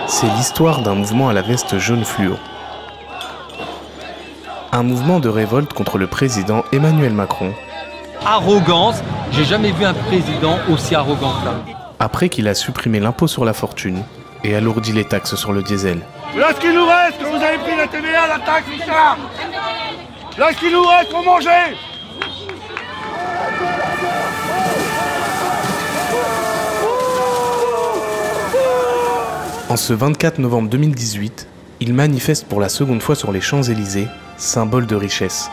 C'est l'histoire d'un mouvement à la veste jaune fluo. Un mouvement de révolte contre le président Emmanuel Macron. Arrogance, j'ai jamais vu un président aussi arrogant que ça. Après qu'il a supprimé l'impôt sur la fortune et alourdi les taxes sur le diesel. Là, ce qu'il nous reste, quand vous avez pris la TVA, la taxe, tout ça. Là, ce qu'il nous reste pour manger. En ce 24 novembre 2018, il manifeste pour la seconde fois sur les Champs-Élysées, symbole de richesse.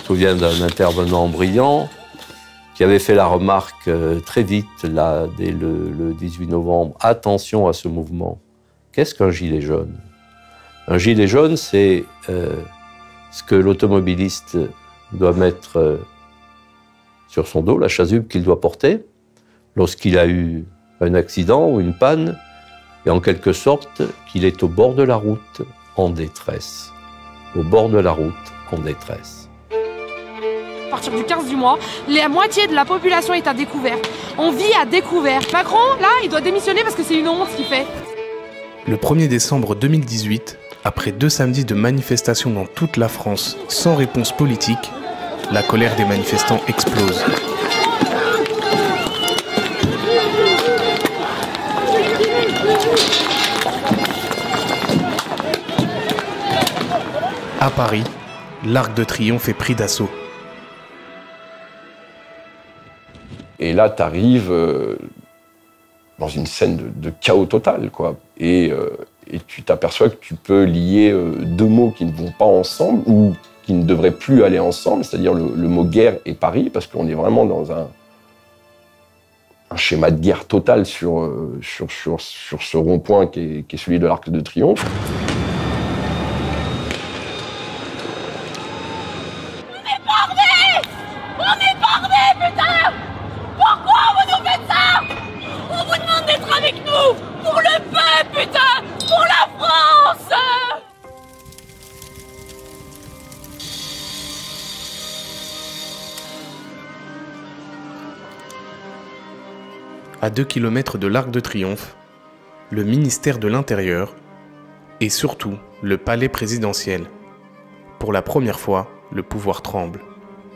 Je me souviens d'un intervenant brillant qui avait fait la remarque très vite, là, dès le 18 novembre, attention à ce mouvement. Qu'est-ce qu'un gilet jaune? Un gilet jaune, c'est ce que l'automobiliste doit mettre sur son dos, la chasuble qu'il doit porter, lorsqu'il a eu un accident ou une panne, et en quelque sorte qu'il est au bord de la route en détresse. Au bord de la route en détresse. À partir du 15 du mois, la moitié de la population est à découvert. On vit à découvert. Macron, là, il doit démissionner parce que c'est une honte ce qu'il fait. Le 1er décembre 2018, après 2 samedis de manifestations dans toute la France sans réponse politique, la colère des manifestants explose. À Paris, l'Arc de Triomphe est pris d'assaut. Et là, tu arrives dans une scène de chaos total, quoi. Et tu t'aperçois que tu peux lier 2 mots qui ne vont pas ensemble ou qui ne devraient plus aller ensemble, c'est-à-dire le mot guerre et Paris, parce qu'on est vraiment dans un schéma de guerre totale sur ce rond-point qui est celui de l'Arc de Triomphe. Pour le peuple, putain! Pour la France! À 2 kilomètres de l'Arc de Triomphe, le ministère de l'Intérieur et surtout le palais présidentiel. Pour la première fois, le pouvoir tremble.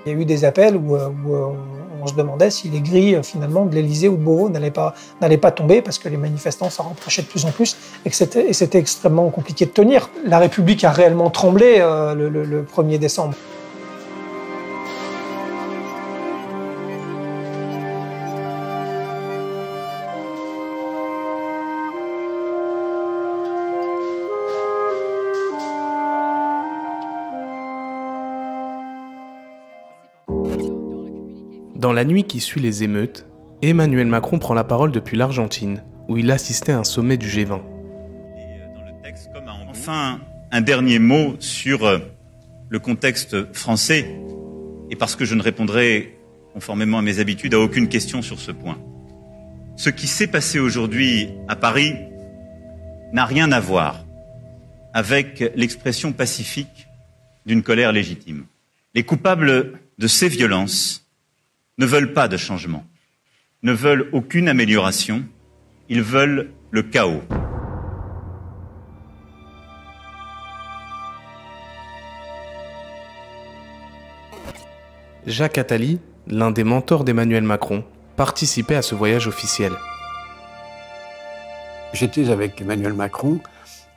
Il y a eu des appels où on se demandait si les grilles finalement de l'Élysée ou de Beauvau n'allaient pas tomber parce que les manifestants s'en rapprochaient de plus en plus et que c'était extrêmement compliqué de tenir. La République a réellement tremblé le 1er décembre. Dans la nuit qui suit les émeutes, Emmanuel Macron prend la parole depuis l'Argentine, où il assistait à un sommet du G20. Enfin, un dernier mot sur le contexte français, et parce que je ne répondrai, conformément à mes habitudes, à aucune question sur ce point. Ce qui s'est passé aujourd'hui à Paris n'a rien à voir avec l'expression pacifique d'une colère légitime. Les coupables de ces violences ne veulent pas de changement, ne veulent aucune amélioration, ils veulent le chaos. Jacques Attali, l'un des mentors d'Emmanuel Macron, participait à ce voyage officiel. J'étais avec Emmanuel Macron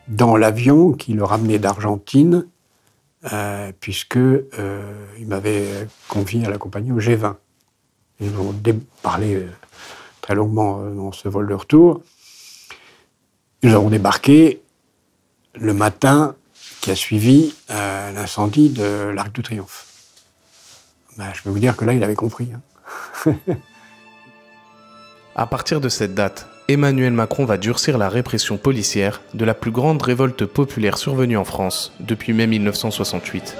dans l'avion qui le ramenait d'Argentine, puisqu'il m'avait convié à l'accompagner au G20. Ils ont parlé très longuement dans ce vol de retour. Nous avons débarqué le matin qui a suivi l'incendie de l'Arc de Triomphe. Ben, je peux vous dire que là, il avait compris. Hein. À partir de cette date, Emmanuel Macron va durcir la répression policière de la plus grande révolte populaire survenue en France depuis mai 1968.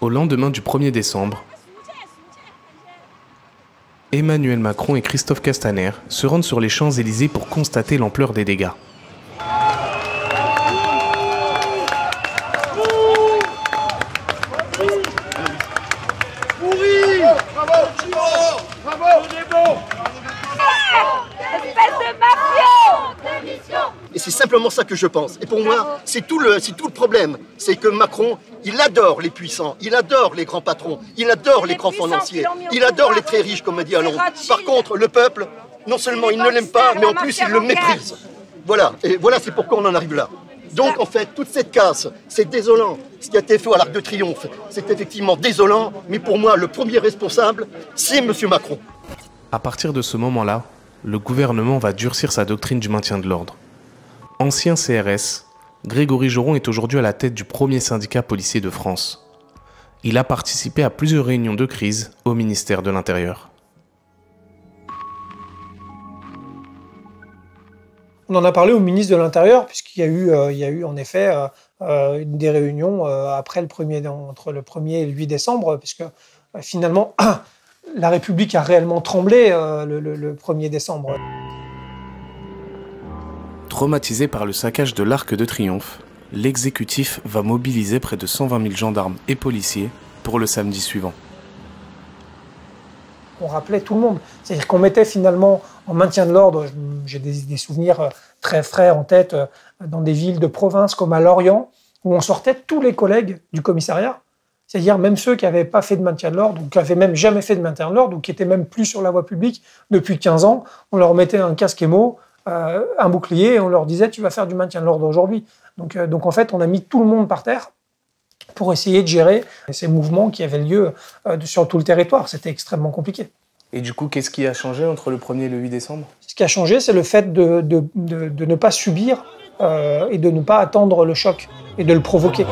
Au lendemain du 1er décembre, Emmanuel Macron et Christophe Castaner se rendent sur les Champs-Élysées pour constater l'ampleur des dégâts. Et c'est simplement ça que je pense. Et pour moi, c'est tout le problème. C'est que Macron, il adore les puissants, il adore les grands patrons, il adore les grands financiers, il adore les très riches, comme on dit à Londres. Par contre, le peuple, non seulement il ne l'aime pas, mais en plus il le méprise. Voilà, et voilà, c'est pourquoi on en arrive là. Donc en fait, toute cette casse, c'est désolant. Ce qui a été fait à l'Arc de Triomphe, c'est effectivement désolant, mais pour moi, le premier responsable, c'est M. Macron. À partir de ce moment-là, le gouvernement va durcir sa doctrine du maintien de l'ordre. Ancien CRS, Grégory Joron est aujourd'hui à la tête du premier syndicat policier de France. Il a participé à plusieurs réunions de crise au ministère de l'Intérieur. On en a parlé au ministre de l'Intérieur, puisqu'il y a eu en effet des réunions entre le 1er et le 8 décembre, puisque finalement, la République a réellement tremblé le 1er décembre. Traumatisé par le saccage de l'Arc de Triomphe, l'exécutif va mobiliser près de 120 000 gendarmes et policiers pour le samedi suivant. On rappelait tout le monde. C'est-à-dire qu'on mettait finalement en maintien de l'ordre, j'ai des souvenirs très frais en tête, dans des villes de province comme à Lorient, où on sortait tous les collègues du commissariat, c'est-à-dire même ceux qui n'avaient pas fait de maintien de l'ordre, ou qui n'avaient même jamais fait de maintien de l'ordre, ou qui n'étaient même plus sur la voie publique depuis 15 ans, on leur mettait un casque émo, un bouclier, et on leur disait « tu vas faire du maintien de l'ordre aujourd'hui ». Donc en fait, on a mis tout le monde par terre pour essayer de gérer ces mouvements qui avaient lieu sur tout le territoire. C'était extrêmement compliqué. Et du coup, qu'est-ce qui a changé entre le 1er et le 8 décembre? Ce qui a changé, c'est le fait de ne pas subir et de ne pas attendre le choc et de le provoquer.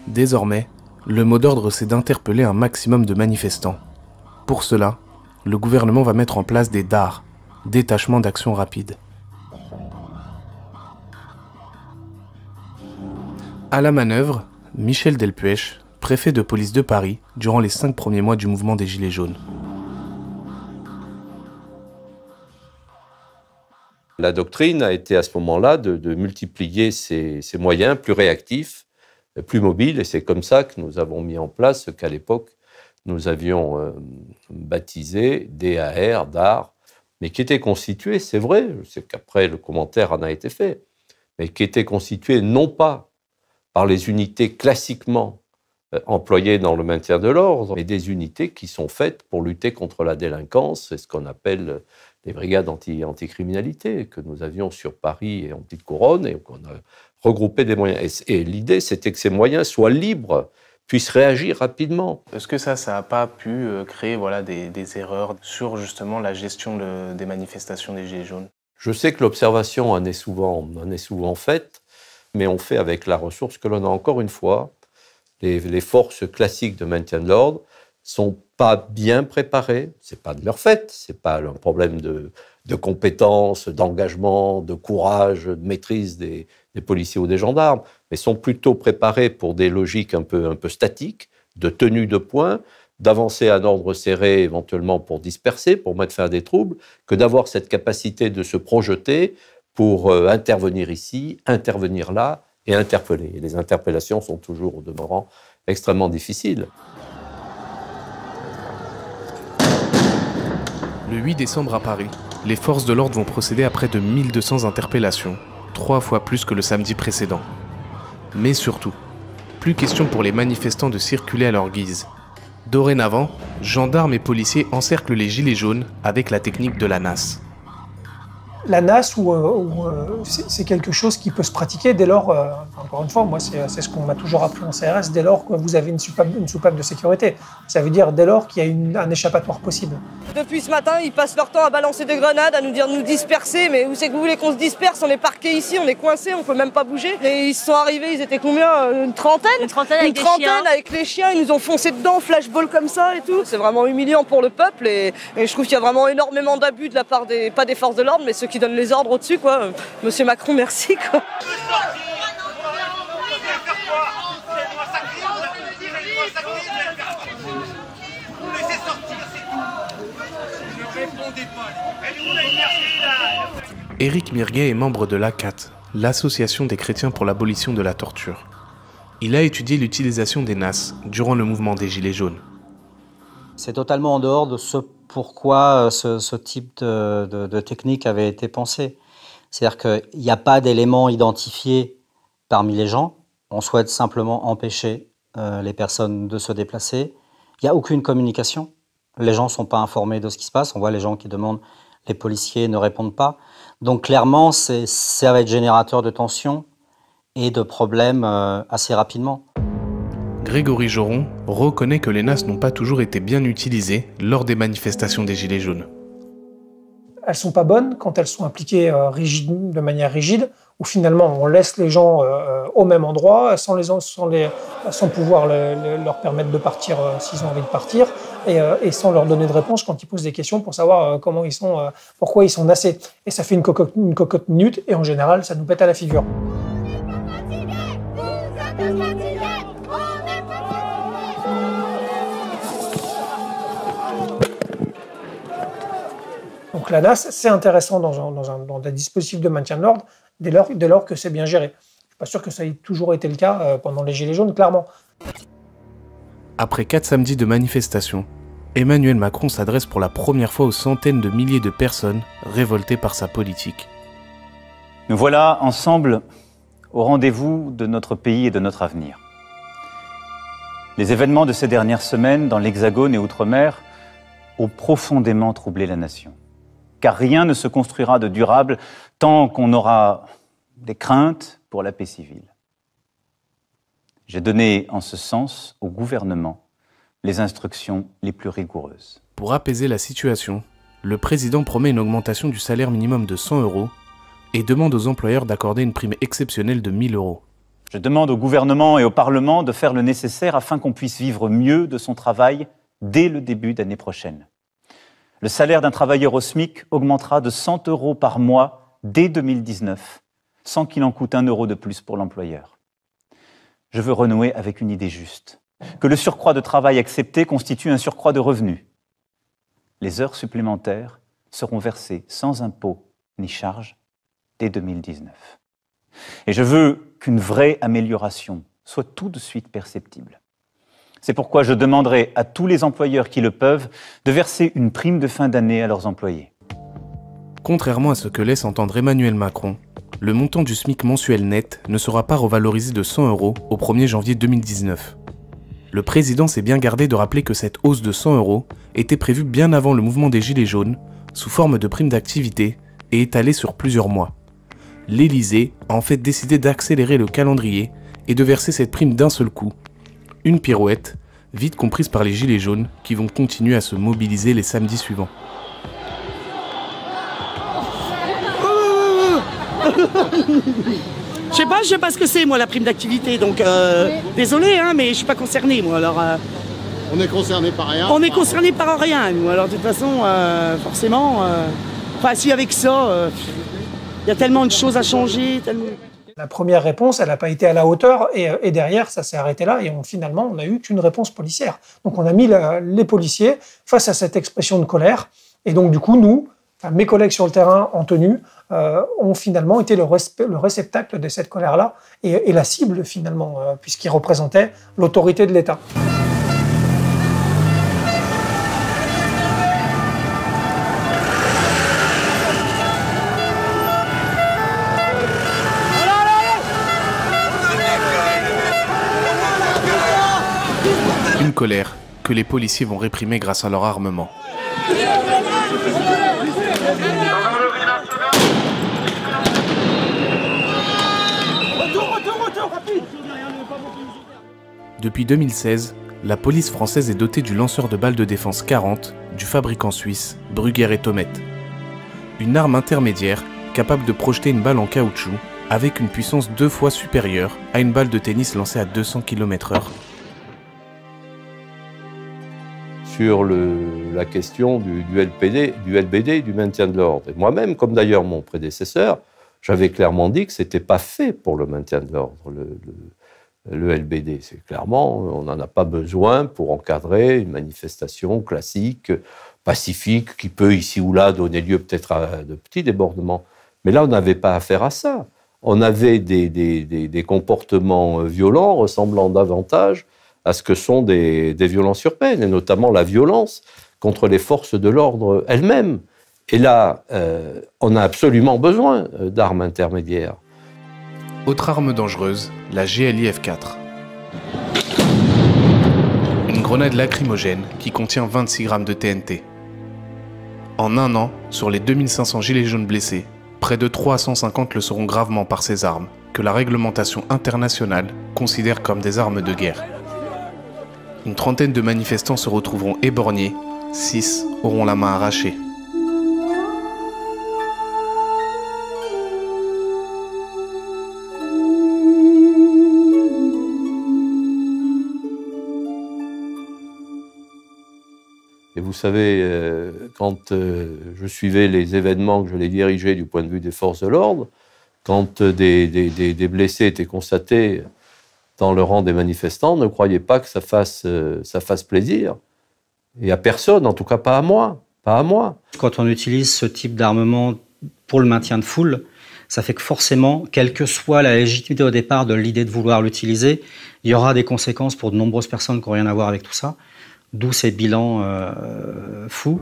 Désormais, le mot d'ordre, c'est d'interpeller un maximum de manifestants. Pour cela, le gouvernement va mettre en place des DAR, détachements d'action rapide. À la manœuvre, Michel Delpuech, préfet de police de Paris, durant les 5 premiers mois du mouvement des Gilets jaunes. La doctrine a été à ce moment-là de multiplier ces moyens plus réactifs, plus mobiles, et c'est comme ça que nous avons mis en place ce qu'à l'époque nous avions baptisé DAR, mais qui était constitué, c'est vrai, c'est qu'après le commentaire en a été fait, mais qui était constitué non pas par les unités classiquement employées dans le maintien de l'ordre, mais des unités qui sont faites pour lutter contre la délinquance, c'est ce qu'on appelle les brigades anticriminalité que nous avions sur Paris et en petite couronne, et qu'on a regroupé des moyens. Et l'idée, c'était que ces moyens soient libres, puissent réagir rapidement. Est-ce que ça n'a pas pu créer des erreurs sur justement la gestion des manifestations des Gilets jaunes? Je sais que l'observation en est souvent faite, mais on fait avec la ressource que l'on a. Encore une fois, les forces classiques de maintien de l'ordre sont pas bien préparées. C'est pas de leur fait, c'est pas un problème de compétences, d'engagement, de courage, de maîtrise des policiers ou des gendarmes, mais sont plutôt préparés pour des logiques un peu statiques, de tenue de point, d'avancer à un ordre serré éventuellement pour disperser, pour mettre fin à des troubles, que d'avoir cette capacité de se projeter pour intervenir ici, intervenir là et interpeller. Et les interpellations sont toujours au demeurant extrêmement difficiles. Le 8 décembre à Paris, les forces de l'ordre vont procéder à près de 1200 interpellations, 3 fois plus que le samedi précédent. Mais surtout, Plus question pour les manifestants de circuler à leur guise. Dorénavant, gendarmes et policiers encerclent les gilets jaunes avec la technique de la nasse. La nasse, c'est quelque chose qui peut se pratiquer dès lors, encore une fois, moi c'est ce qu'on m'a toujours appris en CRS, dès lors que vous avez une soupape de sécurité. Ça veut dire dès lors qu'il y a un échappatoire possible. Depuis ce matin, ils passent leur temps à balancer des grenades, à nous dire de nous disperser, mais où c'est que vous voulez qu'on se disperse? On est parqués ici, on est coincés, on peut même pas bouger. Et ils sont arrivés, ils étaient combien? Une trentaine? Une trentaine avec les chiens, ils nous ont foncé dedans, flashball comme ça et tout. C'est vraiment humiliant pour le peuple et je trouve qu'il y a vraiment énormément d'abus de la part pas des forces de l'ordre, mais ceux qui donnent les ordres au-dessus, quoi. Monsieur Macron, merci, quoi. Éric Mirguet est membre de l'ACAT, l'Association des chrétiens pour l'abolition de la torture. Il a étudié l'utilisation des NAS durant le mouvement des Gilets jaunes. C'est totalement en dehors de ce pourquoi ce type de technique avait été pensé. C'est-à-dire qu'il n'y a pas d'éléments identifiés parmi les gens. On souhaite simplement empêcher les personnes de se déplacer. Il n'y a aucune communication. Les gens ne sont pas informés de ce qui se passe. On voit les gens qui demandent, les policiers ne répondent pas. Donc clairement, ça va être générateur de tensions et de problèmes assez rapidement. Grégory Joron reconnaît que les NAS n'ont pas toujours été bien utilisées lors des manifestations des Gilets jaunes. Elles sont pas bonnes quand elles sont appliquées de manière rigide, où finalement on laisse les gens au même endroit, sans pouvoir leur permettre de partir s'ils ont envie de partir, et sans leur donner de réponse quand ils posent des questions pour savoir comment ils sont, pourquoi ils sont nassés. Et ça fait une cocotte minute, et en général ça nous pète à la figure. Donc la NAS, c'est intéressant dans des dispositifs de maintien de l'ordre, dès lors que c'est bien géré. Je ne suis pas sûr que ça ait toujours été le cas pendant les Gilets jaunes, clairement. Après 4 samedis de manifestations, Emmanuel Macron s'adresse pour la première fois aux centaines de milliers de personnes révoltées par sa politique. Nous voilà ensemble au rendez-vous de notre pays et de notre avenir. Les événements de ces dernières semaines dans l'Hexagone et Outre-mer ont profondément troublé la nation. Car rien ne se construira de durable tant qu'on aura des craintes pour la paix civile. J'ai donné en ce sens au gouvernement les instructions les plus rigoureuses. Pour apaiser la situation, le président promet une augmentation du salaire minimum de 100 € et demande aux employeurs d'accorder une prime exceptionnelle de 1 000 €. Je demande au gouvernement et au Parlement de faire le nécessaire afin qu'on puisse vivre mieux de son travail dès le début d'année prochaine. Le salaire d'un travailleur au SMIC augmentera de 100 € par mois dès 2019, sans qu'il en coûte 1 € de plus pour l'employeur. Je veux renouer avec une idée juste, que le surcroît de travail accepté constitue un surcroît de revenus. Les heures supplémentaires seront versées sans impôt ni charge dès 2019. Et je veux qu'une vraie amélioration soit tout de suite perceptible. C'est pourquoi je demanderai à tous les employeurs qui le peuvent de verser une prime de fin d'année à leurs employés. Contrairement à ce que laisse entendre Emmanuel Macron, le montant du SMIC mensuel net ne sera pas revalorisé de 100 € au 1er janvier 2019. Le président s'est bien gardé de rappeler que cette hausse de 100 € était prévue bien avant le mouvement des Gilets jaunes, sous forme de prime d'activité et étalée sur plusieurs mois. L'Élysée a en fait décidé d'accélérer le calendrier et de verser cette prime d'un seul coup. Une pirouette, vite comprise par les Gilets jaunes, qui vont continuer à se mobiliser les samedis suivants. Je sais pas ce que c'est, moi, la prime d'activité, donc désolé, hein, mais je suis pas concerné, moi, alors... On est concerné par rien. On est concerné par rien, nous, alors de toute façon, forcément... Enfin, si avec ça, il y a tellement de choses à changer, tellement... La première réponse, elle n'a pas été à la hauteur, et derrière, ça s'est arrêté là, et finalement, on n'a eu qu'une réponse policière. Donc on a mis les policiers face à cette expression de colère, et donc du coup, nous, mes collègues sur le terrain en tenue, ont finalement été le réceptacle de cette colère-là, et la cible finalement, puisqu'ils représentaient l'autorité de l'État. colère que les policiers vont réprimer grâce à leur armement. Depuis 2016, la police française est dotée du lanceur de balles de défense 40 du fabricant suisse Brugger et Thomet. Une arme intermédiaire capable de projeter une balle en caoutchouc avec une puissance 2 fois supérieure à une balle de tennis lancée à 200 km/h. Sur la question du LBD, du maintien de l'ordre. Et moi-même, comme d'ailleurs mon prédécesseur, j'avais clairement dit que ce n'était pas fait pour le maintien de l'ordre, le LBD. C'est clairement, on n'en a pas besoin pour encadrer une manifestation classique, pacifique, qui peut ici ou là donner lieu peut-être à de petits débordements. Mais là, on n'avait pas affaire à ça. On avait des comportements violents ressemblant davantage à ce que sont des violences urbaines, et notamment la violence contre les forces de l'ordre elles-mêmes. Et là, on a absolument besoin d'armes intermédiaires. Autre arme dangereuse, la GLIF-4. Une grenade lacrymogène qui contient 26 grammes de TNT. En un an, sur les 2500 gilets jaunes blessés, près de 350 le seront gravement par ces armes, que la réglementation internationale considère comme des armes de guerre. Une trentaine de manifestants se retrouveront éborgnés, 6 auront la main arrachée. Et vous savez, quand je suivais les événements que je les dirigeais du point de vue des forces de l'ordre, quand des blessés étaient constatés dans le rang des manifestants, ne croyez pas que ça fasse plaisir. Et à personne, en tout cas pas à moi. Pas à moi. Quand on utilise ce type d'armement pour le maintien de foule, ça fait que forcément, quelle que soit la légitimité au départ de l'idée de vouloir l'utiliser, il y aura des conséquences pour de nombreuses personnes qui n'ont rien à voir avec tout ça. D'où ces bilans fous.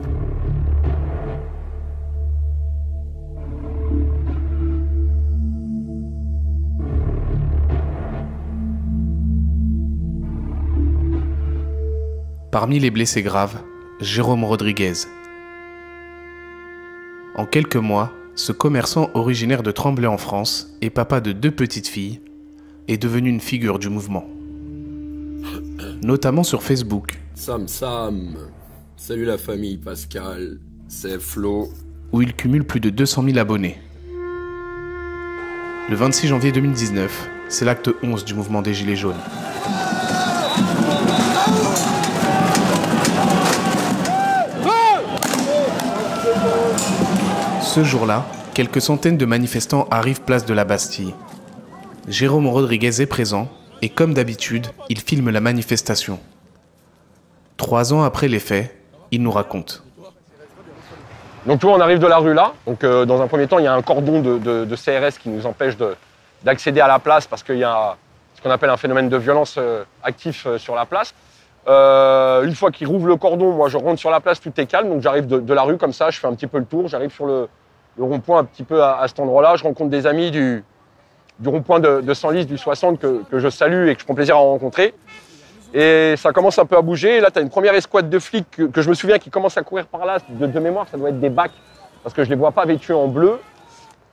Parmi les blessés graves, Jérôme Rodriguez. En quelques mois, ce commerçant originaire de Tremblay en France et papa de 2 petites filles est devenu une figure du mouvement. Notamment sur Facebook. Sam, salut la famille Pascal, c'est Flo. Où il cumule plus de 200 000 abonnés. Le 26 janvier 2019, c'est l'acte 11 du mouvement des Gilets jaunes. Ce jour-là, quelques centaines de manifestants arrivent place de la Bastille. Jérôme Rodriguez est présent et comme d'habitude, il filme la manifestation. 3 ans après les faits, il nous raconte. Donc tu vois, on arrive de la rue là. Donc dans un premier temps, il y a un cordon de CRS qui nous empêche d'accéder à la place parce qu'il y a ce qu'on appelle un phénomène de violence actif sur la place. Une fois qu'ils rouvrent le cordon, moi je rentre sur la place, tout est calme. Donc j'arrive de la rue comme ça, je fais un petit peu le tour. J'arrive sur le rond-point un petit peu à cet endroit-là. Je rencontre des amis du rond-point de Senlis, du 60, que je salue et que je prends plaisir à rencontrer. Et ça commence un peu à bouger. Et là, tu as une première escouade de flics que je me souviens qui commence à courir par là. De mémoire, ça doit être des bacs, parce que je ne les vois pas vêtus en bleu.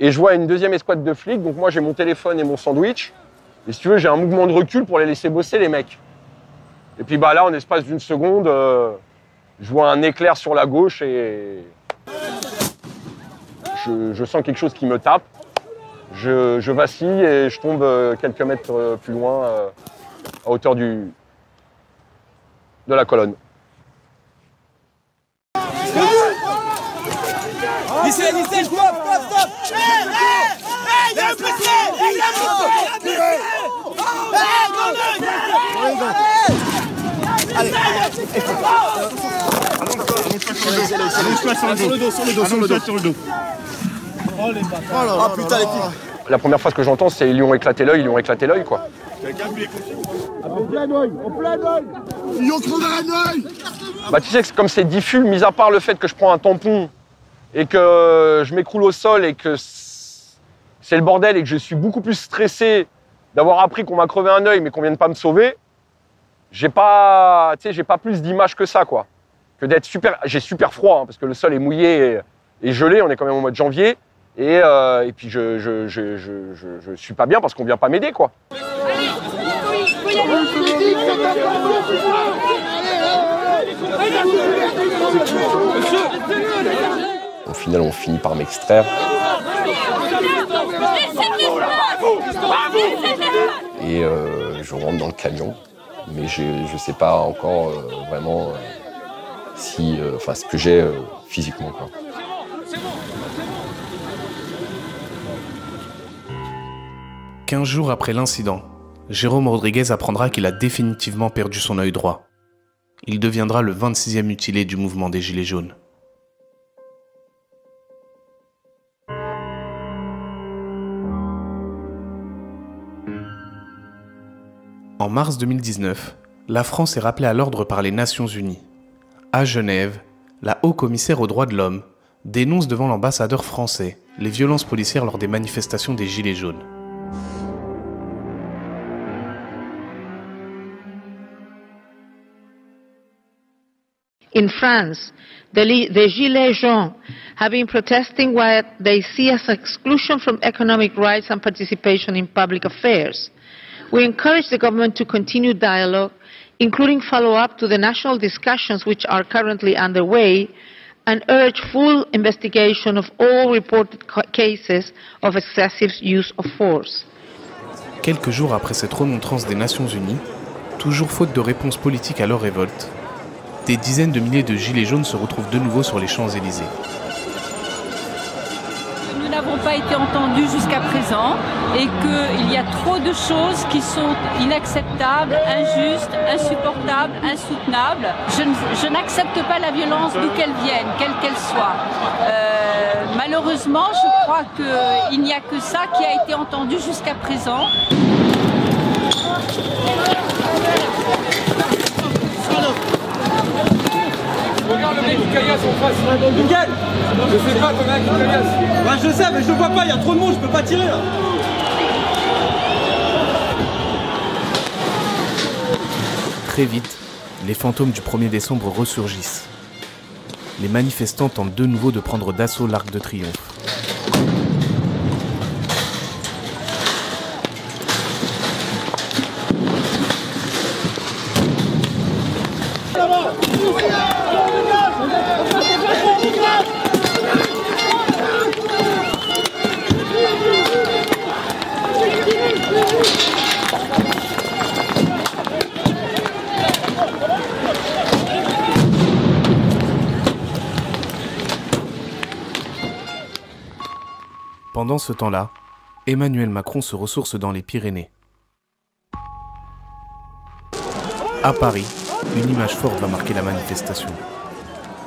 Et je vois une deuxième escouade de flics. Donc moi, j'ai mon téléphone et mon sandwich. Et si tu veux, j'ai un mouvement de recul pour les laisser bosser, les mecs. Et puis bah, là, en espace d'une seconde, je vois un éclair sur la gauche et je sens quelque chose qui me tape. Je vacille et je tombe quelques mètres plus loin, à hauteur de la colonne. Lycée, stop, stop. Il y a un blessé. Allez, sur le dos. Oh putain, les filles. La première phrase que j'entends, c'est ils lui ont éclaté l'œil, quoi. Quelqu'un voulait coucher. En plein œil. Ils ont crevé un œil. Bah tu sais que comme c'est diffus, mis à part le fait que je prends un tampon et que je m'écroule au sol et que c'est le bordel et que je suis beaucoup plus stressé d'avoir appris qu'on m'a crevé un œil mais qu'on vienne pas me sauver, j'ai pas plus d'image que ça, quoi. Que d'être super... J'ai super froid, hein, parce que le sol est mouillé et gelé, on est quand même au mois de janvier. Et puis je suis pas bien parce qu'on vient pas m'aider, quoi. Au final, on finit par m'extraire. Et je rentre dans le camion. Mais je sais pas encore vraiment ce que j'ai physiquement, quoi. « 15 jours après l'incident, Jérôme Rodriguez apprendra qu'il a définitivement perdu son œil droit. Il deviendra le 26e mutilé du mouvement des Gilets jaunes. En mars 2019, la France est rappelée à l'ordre par les Nations Unies. À Genève, la haut-commissaire aux droits de l'homme dénonce devant l'ambassadeur français les violences policières lors des manifestations des Gilets jaunes. In France, the Gilets jaunes have been protesting what they see as exclusion from economic rights and participation in public affairs. We encourage the government to continue dialogue, including follow-up to the national discussions which are currently underway, and urge full investigation of all reported cases of excessive use of force. Quelques jours après cette remontrance des Nations Unies, toujours faute de réponse politique à leur révolte, des dizaines de milliers de gilets jaunes se retrouvent de nouveau sur les Champs-Élysées. Nous n'avons pas été entendus jusqu'à présent et qu'il y a trop de choses qui sont inacceptables, injustes, insupportables, insoutenables. Je n'accepte pas la violence d'où qu'elle vienne, quelle qu'elle soit. Malheureusement, je crois qu'il n'y a que ça qui a été entendu jusqu'à présent. Regarde le mec qui caillasse en face. Miguel, je sais pas ton mec qui caillasse. Bah je sais, mais je le vois pas, il y a trop de monde, je peux pas tirer là. Très vite, les fantômes du 1er décembre ressurgissent. Les manifestants tentent de nouveau de prendre d'assaut l'Arc de Triomphe. Pendant ce temps-là, Emmanuel Macron se ressource dans les Pyrénées. À Paris, une image forte va marquer la manifestation.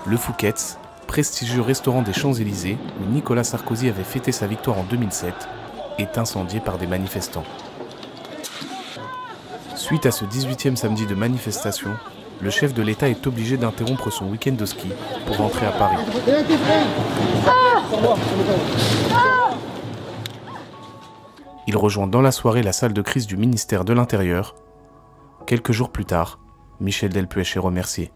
Le Fouquet's, prestigieux restaurant des Champs-Élysées où Nicolas Sarkozy avait fêté sa victoire en 2007, est incendié par des manifestants. Suite à ce 18e samedi de manifestation, le chef de l'État est obligé d'interrompre son week-end de ski pour rentrer à Paris. Il rejoint dans la soirée la salle de crise du ministère de l'Intérieur. Quelques jours plus tard, Michel Delpech est remercié.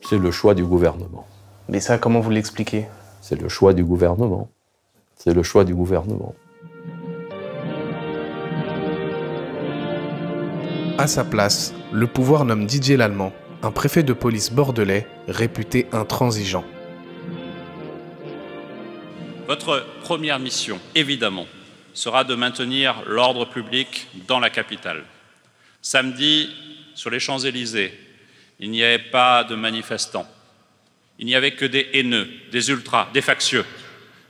C'est le choix du gouvernement. Mais ça, comment vous l'expliquez? C'est le choix du gouvernement. C'est le choix du gouvernement. À sa place, le pouvoir nomme Didier Lallement, un préfet de police bordelais réputé intransigeant. Votre première mission, évidemment, sera de maintenir l'ordre public dans la capitale. Samedi, sur les Champs-Élysées, il n'y avait pas de manifestants. Il n'y avait que des haineux, des ultras, des factieux,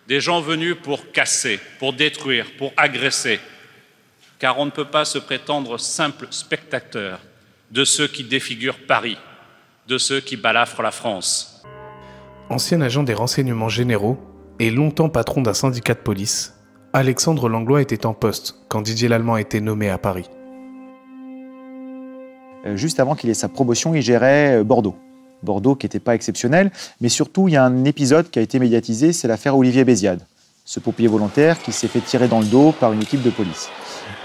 des gens venus pour casser, pour détruire, pour agresser. Car on ne peut pas se prétendre simple spectateur de ceux qui défigurent Paris, de ceux qui balafrent la France. Ancien agent des renseignements généraux et longtemps patron d'un syndicat de police, Alexandre Langlois était en poste quand Didier Lallement a été nommé à Paris. Juste avant qu'il ait sa promotion, il gérait Bordeaux. Bordeaux qui n'était pas exceptionnel, mais surtout il y a un épisode qui a été médiatisé, c'est l'affaire Olivier Béziade. ce pompier volontaire qui s'est fait tirer dans le dos par une équipe de police.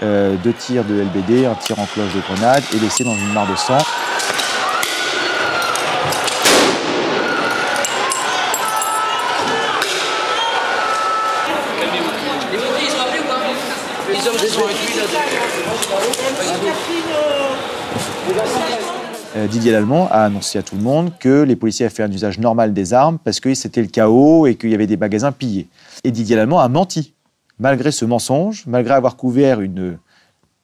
2 tirs de LBD, un tir en cloche de grenade et laissé dans une mare de sang. Didier Lallemand a annoncé à tout le monde que les policiers avaient fait un usage normal des armes parce que c'était le chaos et qu'il y avait des magasins pillés. Et Didier Lallemand a menti. Malgré ce mensonge, malgré avoir couvert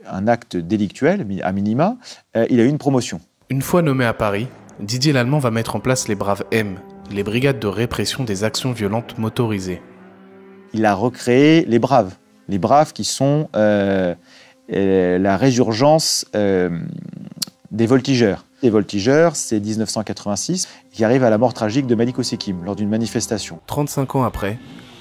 un acte délictuel, à minima, il a eu une promotion. Une fois nommé à Paris, Didier Lallemand va mettre en place les Braves M, les brigades de répression des actions violentes motorisées. Il a recréé les Braves qui sont la résurgence des voltigeurs. Les voltigeurs, c'est 1986, qui arrive à la mort tragique de Malik Osekim lors d'une manifestation. 35 ans après,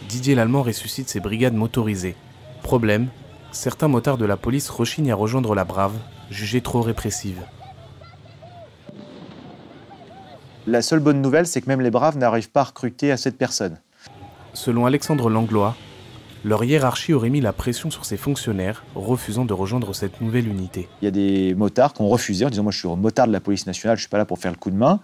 Didier Lallemand ressuscite ses brigades motorisées. Problème, certains motards de la police rechignent à rejoindre la Brave, jugée trop répressive. La seule bonne nouvelle, c'est que même les Braves n'arrivent pas à recruter assez de personnes. Selon Alexandre Langlois, leur hiérarchie aurait mis la pression sur ces fonctionnaires, refusant de rejoindre cette nouvelle unité. Il y a des motards qui ont refusé en disant « moi je suis motard de la police nationale, je ne suis pas là pour faire le coup de main ».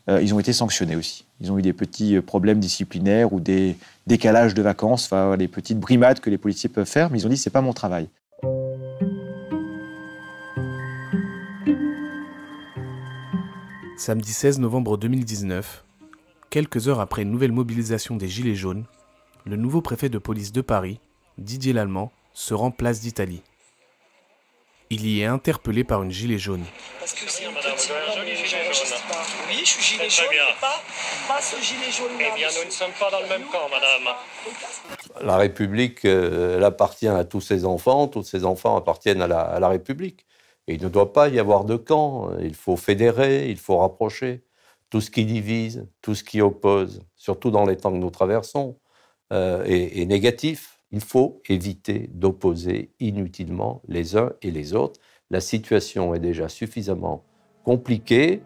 Ils ont été sanctionnés aussi. Ils ont eu des petits problèmes disciplinaires ou des décalages de vacances, enfin des petites brimades que les policiers peuvent faire, mais ils ont dit « c'est pas mon travail ». Samedi 16 novembre 2019, quelques heures après une nouvelle mobilisation des Gilets jaunes, le nouveau préfet de police de Paris, Didier Lallemand, se rend place d'Italie. Il y est interpellé par une gilet jaune. Parce que c'est une petite... Oui, je suis gilet jaune, mais pas ce gilet jaune-là. Eh bien, nous ne sommes pas dans le même camp, madame. La République, elle appartient à tous ses enfants appartiennent à la République. Et il ne doit pas y avoir de camp. Il faut fédérer, il faut rapprocher. Tout ce qui divise, tout ce qui oppose, surtout dans les temps que nous traversons, est négatif. Il faut éviter d'opposer inutilement les uns et les autres. La situation est déjà suffisamment compliquée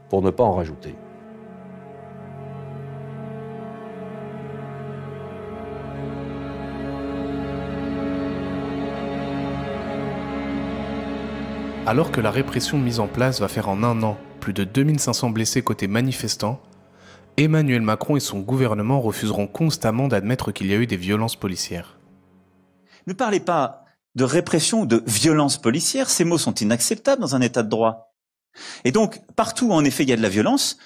pour ne pas en rajouter. Alors que la répression mise en place va faire en un an plus de 2500 blessés côté manifestants, Emmanuel Macron et son gouvernement refuseront constamment d'admettre qu'il y a eu des violences policières. Ne parlez pas de répression ou de violence policière, ces mots sont inacceptables dans un état de droit. Et donc, partout où en effet il y a de la violence,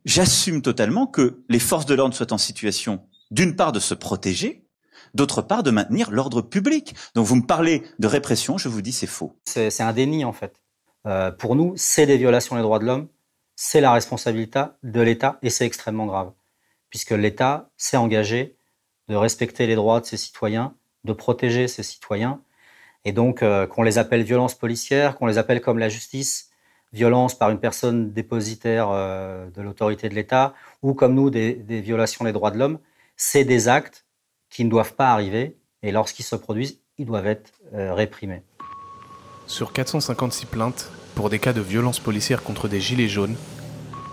j'assume totalement que les forces de l'ordre soient en situation, d'une part, de se protéger, d'autre part, de maintenir l'ordre public. Donc vous me parlez de répression, je vous dis c'est faux. C'est un déni en fait. Pour nous, c'est des violations des droits de l'homme, c'est la responsabilité de l'État et c'est extrêmement grave. Puisque l'État s'est engagé de respecter les droits de ses citoyens, de protéger ses citoyens. Et donc, qu'on les appelle violences policières, qu'on les appelle comme la justice, violence par une personne dépositaire de l'autorité de l'État, ou comme nous, des violations des droits de l'homme, c'est des actes qui ne doivent pas arriver. Et lorsqu'ils se produisent, ils doivent être réprimés. Sur 456 plaintes pour des cas de violences policières contre des gilets jaunes,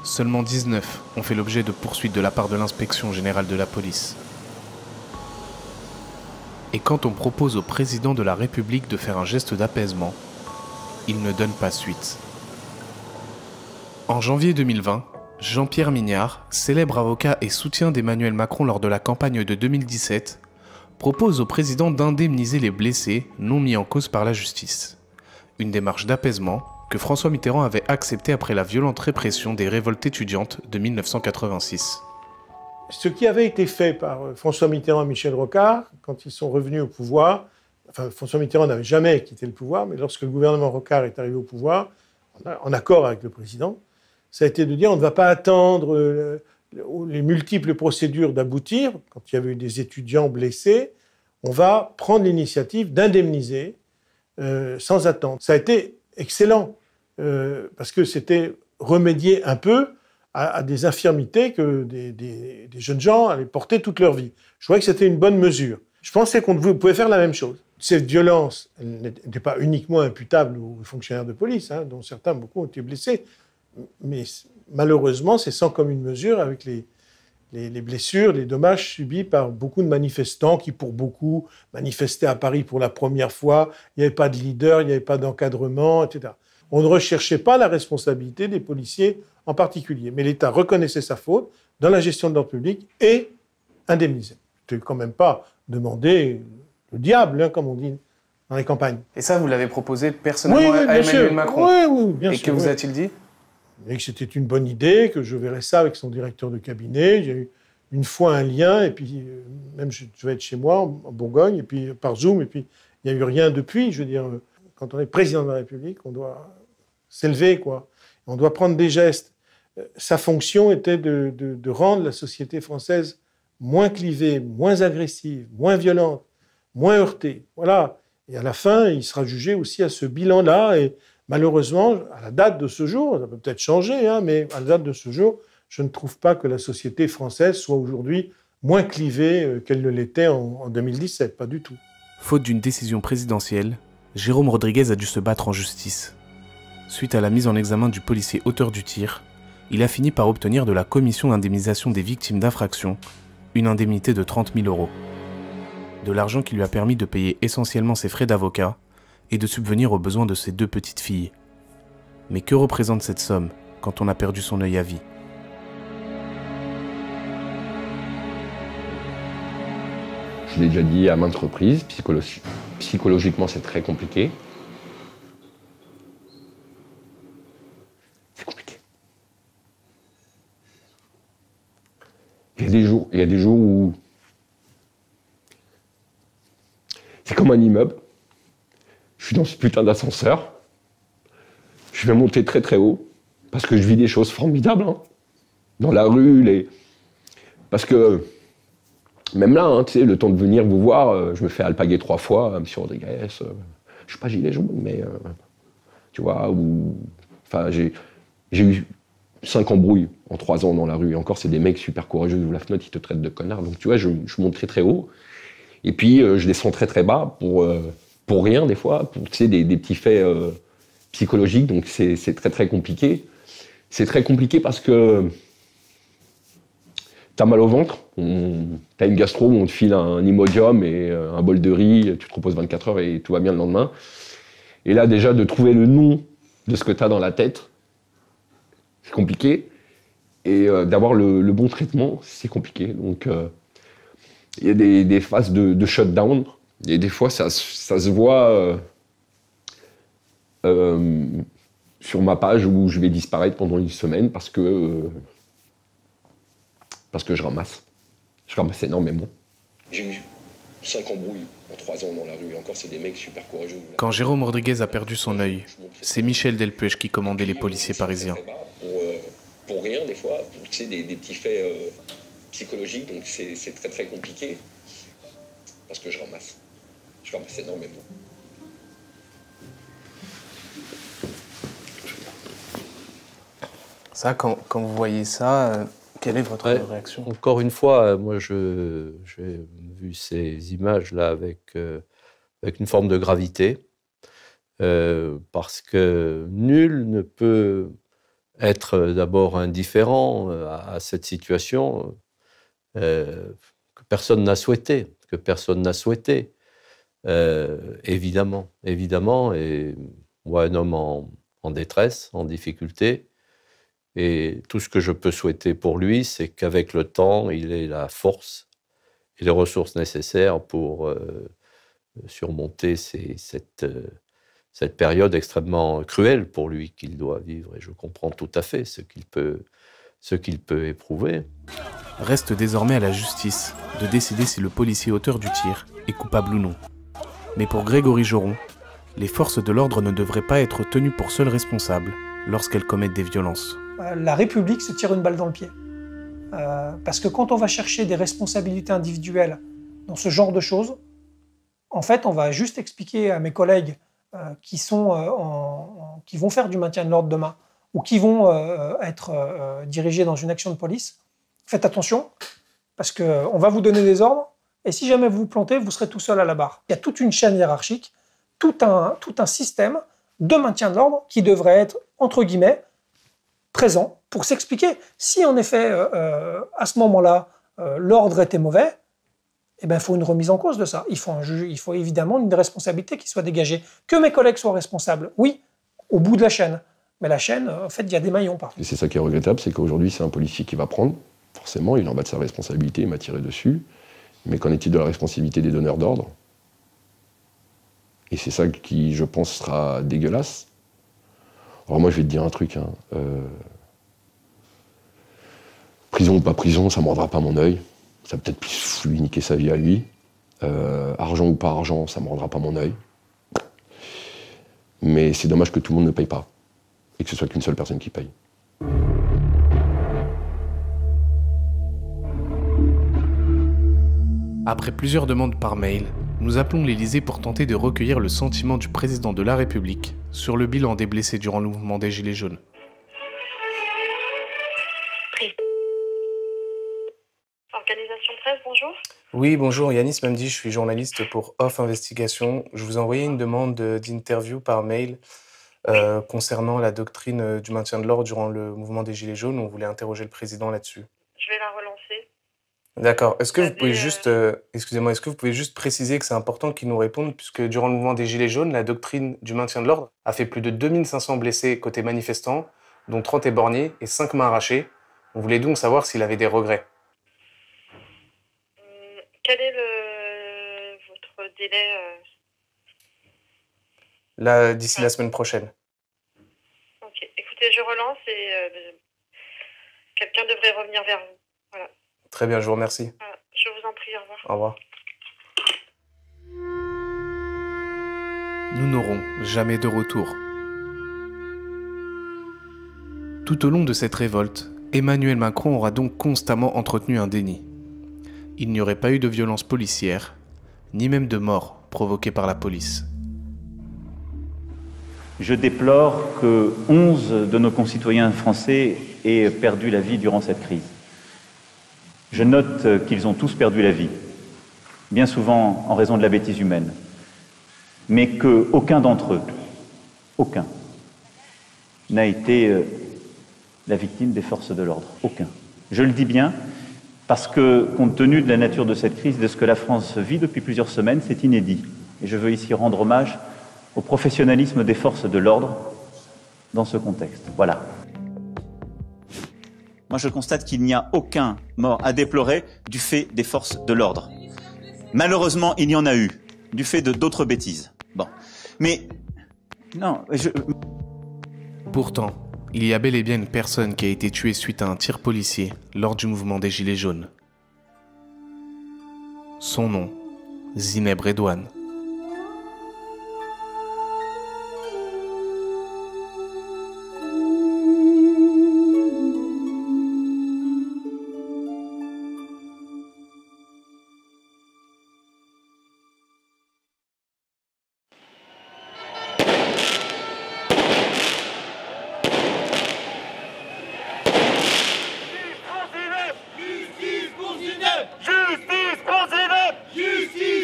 seulement 19 ont fait l'objet de poursuites de la part de l'inspection générale de la police. Et quand on propose au président de la République de faire un geste d'apaisement, il ne donne pas suite. En janvier 2020, Jean-Pierre Mignard, célèbre avocat et soutien d'Emmanuel Macron lors de la campagne de 2017, propose au président d'indemniser les blessés non mis en cause par la justice. Une démarche d'apaisement que François Mitterrand avait acceptée après la violente répression des révoltes étudiantes de 1986. Ce qui avait été fait par François Mitterrand et Michel Rocard, quand ils sont revenus au pouvoir, enfin François Mitterrand n'avait jamais quitté le pouvoir, mais lorsque le gouvernement Rocard est arrivé au pouvoir, en accord avec le président, ça a été de dire on ne va pas attendre les multiples procédures d'aboutir, quand il y avait eu des étudiants blessés, on va prendre l'initiative d'indemniser sans attendre. Ça a été excellent, parce que c'était remédier un peu à des infirmités que des jeunes gens allaient porter toute leur vie. Je trouvais que c'était une bonne mesure. Je pensais qu'on pouvait faire la même chose. Cette violence, elle n'était pas uniquement imputable aux fonctionnaires de police, hein, dont certains, beaucoup, ont été blessés. Mais malheureusement, c'est sans commune mesure avec les blessures, les dommages subis par beaucoup de manifestants qui, pour beaucoup, manifestaient à Paris pour la première fois. Il n'y avait pas de leader, il n'y avait pas d'encadrement, etc. On ne recherchait pas la responsabilité des policiers en particulier. Mais l'État reconnaissait sa faute dans la gestion de l'ordre public et indemnisait. Ce n'était quand même pas demander le diable, hein, comme on dit dans les campagnes. Et ça, vous l'avez proposé personnellement à Emmanuel Macron? Oui, bien sûr. Et que vous a-t-il dit? Et que c'était une bonne idée, que je verrais ça avec son directeur de cabinet. J'ai eu une fois un lien, et puis même je vais être chez moi, en Bourgogne, et puis par Zoom, et puis il n'y a eu rien depuis. Je veux dire, quand on est président de la République, on doit s'élever, quoi. On doit prendre des gestes. Sa fonction était de rendre la société française moins clivée, moins agressive, moins violente, moins heurtée. Voilà. Et à la fin, il sera jugé aussi à ce bilan-là. Et malheureusement, à la date de ce jour, ça peut peut-être changer, hein, mais à la date de ce jour, je ne trouve pas que la société française soit aujourd'hui moins clivée qu'elle ne l'était en 2017. Pas du tout. Faute d'une décision présidentielle, Jérôme Rodriguez a dû se battre en justice. Suite à la mise en examen du policier auteur du tir, il a fini par obtenir de la Commission d'indemnisation des victimes d'infractions une indemnité de 30 000 €. De l'argent qui lui a permis de payer essentiellement ses frais d'avocat et de subvenir aux besoins de ses 2 petites filles. Mais que représente cette somme quand on a perdu son œil à vie? Je l'ai déjà dit à maintes reprises, psychologiquement c'est très compliqué. C'est compliqué. Il y a des jours où c'est comme un immeuble. Je suis dans ce putain d'ascenseur. Je vais monter très très haut parce que je vis des choses formidables, hein. Dans la rue, parce que même là, hein, tu sais, le temps de venir vous voir, je me fais alpaguer 3 fois, M. Rodriguez. Je suis pas gilet jaune, mais tu vois, enfin, j'ai eu 5 embrouilles en 3 ans dans la rue. Et encore, c'est des mecs super courageux, ils ouvrent la fenêtre, ils te traitent de connard. Donc tu vois, je monte très très haut. Et puis je descends très très bas pour rien des fois, pour tu sais, des petits faits psychologiques. Donc c'est très très compliqué. C'est très compliqué parce que t'as mal au ventre, t'as une gastro où on te file un Imodium et un bol de riz, tu te reposes 24 heures et tout va bien le lendemain. Et là déjà de trouver le nom de ce que t'as dans la tête, c'est compliqué. Et d'avoir le bon traitement, c'est compliqué. Donc il y a des phases de shutdown. Et des fois, ça se voit sur ma page où je vais disparaître pendant une semaine parce que je ramasse. Je ramasse énormément. J'ai eu 5 embrouilles en 3 ans dans la rue. Et encore, c'est des mecs super courageux. Quand Jérôme Rodriguez a perdu son œil, c'est Michel Delpech qui commandait les policiers parisiens. Pour rien, des fois, tu sais, des petits faits psychologiques, donc c'est très très compliqué. Parce que je ramasse. Je ramasse énormément. Ça, quand vous voyez ça, quelle est votre réaction? Encore une fois, moi, j'ai vu ces images-là avec une forme de gravité, parce que nul ne peut être d'abord indifférent à cette situation que personne n'a souhaité, évidemment, et moi, un homme en détresse, en difficulté, et tout ce que je peux souhaiter pour lui, c'est qu'avec le temps, il ait la force et les ressources nécessaires pour surmonter cette période extrêmement cruelle pour lui qu'il doit vivre. Et je comprends tout à fait ce qu'il peut éprouver. Reste désormais à la justice de décider si le policier auteur du tir est coupable ou non. Mais pour Grégory Joron, les forces de l'ordre ne devraient pas être tenues pour seules responsables lorsqu'elles commettent des violences. La République se tire une balle dans le pied. Parce que quand on va chercher des responsabilités individuelles dans ce genre de choses, en fait, on va juste expliquer à mes collègues qui vont faire du maintien de l'ordre demain ou qui vont être dirigés dans une action de police, faites attention, parce qu'on va vous donner des ordres, et si jamais vous vous plantez, vous serez tout seul à la barre. Il y a toute une chaîne hiérarchique, tout un système de maintien de l'ordre qui devrait être, entre guillemets, présents pour s'expliquer. Si en effet, à ce moment-là, l'ordre était mauvais, eh ben, il faut une remise en cause de ça. Il faut évidemment une responsabilité qui soit dégagée. Que mes collègues soient responsables, oui, au bout de la chaîne. Mais la chaîne, en fait, il y a des maillons partout. Et c'est ça qui est regrettable, c'est qu'aujourd'hui, c'est un policier qui va prendre. Forcément, il en va de sa responsabilité, il m'a tiré dessus. Mais qu'en est-il de la responsabilité des donneurs d'ordre? Et c'est ça qui, je pense, sera dégueulasse. Alors moi, je vais te dire un truc. Hein. Prison ou pas prison, ça ne mordra pas mon œil. Ça va peut-être plus lui niquer sa vie à lui. Argent ou pas argent, ça ne mordra pas mon œil. Mais c'est dommage que tout le monde ne paye pas. Et que ce soit qu'une seule personne qui paye. Après plusieurs demandes par mail, nous appelons l'Élysée pour tenter de recueillir le sentiment du président de la République sur le bilan des blessés durant le mouvement des Gilets jaunes. Organisation presse, bonjour. Oui, bonjour, Yanis Mamdi, je suis journaliste pour Off Investigation. Je vous ai envoyé une demande d'interview par mail concernant la doctrine du maintien de l'ordre durant le mouvement des Gilets jaunes. On voulait interroger le président là-dessus. Je vais la relancer. D'accord. Est-ce que vous pouvez juste, excusez-moi, est-ce que vous pouvez juste préciser que c'est important qu'il nous réponde, puisque durant le mouvement des Gilets jaunes, la doctrine du maintien de l'ordre a fait plus de 2500 blessés côté manifestants, dont 30 éborgnés et 5 mains arrachées. On voulait donc savoir s'il avait des regrets. Quel est votre délai Là, d'ici la semaine prochaine. Ok. Écoutez, je relance et quelqu'un devrait revenir vers vous. Voilà. Très bien, je vous remercie. Voilà. Je vous en prie, au revoir. Au revoir. Nous n'aurons jamais de retour. Tout au long de cette révolte, Emmanuel Macron aura donc constamment entretenu un déni. Il n'y aurait pas eu de violence policière, ni même de mort provoquée par la police. Je déplore que 11 de nos concitoyens français aient perdu la vie durant cette crise. Je note qu'ils ont tous perdu la vie, bien souvent en raison de la bêtise humaine, mais qu'aucun d'entre eux, aucun, n'a été la victime des forces de l'ordre. Aucun. Je le dis bien parce que, compte tenu de la nature de cette crise, de ce que la France vit depuis plusieurs semaines, c'est inédit. Et je veux ici rendre hommage au professionnalisme des forces de l'ordre dans ce contexte. Voilà. Moi, je constate qu'il n'y a aucun mort à déplorer du fait des forces de l'ordre. Malheureusement, il y en a eu, du fait de d'autres bêtises. Bon. Mais, non, Pourtant, il y a bel et bien une personne qui a été tuée suite à un tir policier lors du mouvement des Gilets jaunes. Son nom, Zineb Redouane.